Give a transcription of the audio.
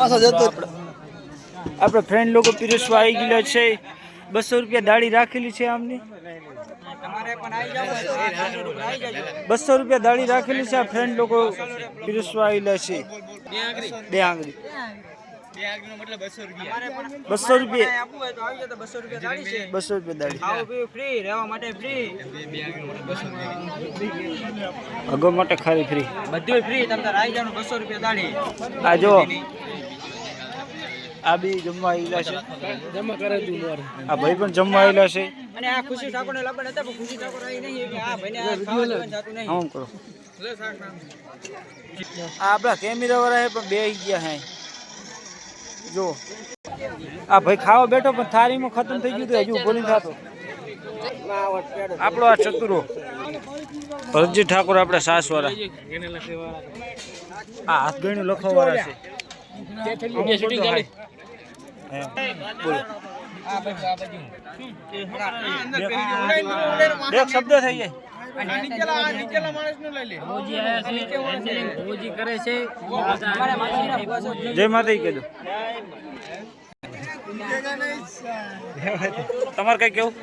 આપણે ફ્રેન્ડ લોકો પીરસવા આવી ગયેલા છે। 200 રૂપિયા દાળી રાખેલી છે આમની। 200 રૂપિયા દાળી રાખેલી છે। આ ફ્રેન્ડ લોકો પીરસવા આવેલા છે। બે આંગળી 200 રૂપિયા 200 રૂપિયા દાળી અગો માટે ખાલી ફ્રી બધું ફ્રી તમને આવી જવાનું 200 રૂપિયા દાળી। આ જો આ બી જમવા આવેલા છે। જમા કરે તું મોર આ ભાઈ પણ જમવા આવેલા છે। અને આ ખુશી ઠાકોરને લબડ હતા પણ ખુશી ઠાકોર આવી નહીં એટલે આ ભાઈને આ ખાવા દેવાનું જાતું નહીં। હું કરો આ આપણા કેમેરા વાળા હે પણ બે ગયા હે જો આ ભાઈ ખાવા બેઠો પણ થાળીમાં ખતમ થઈ ગયું હજુ ઉભો નહીં થતો। આપણો આ ચતુરો ભરતજી ઠાકોર આપણા સાસ વાળા આ હાથ ગણ્યું લખવા વાળા છે। બોલો એક શબ્દ થઈ જાય। જય માતા કીધું તમારે કઈ કેવું?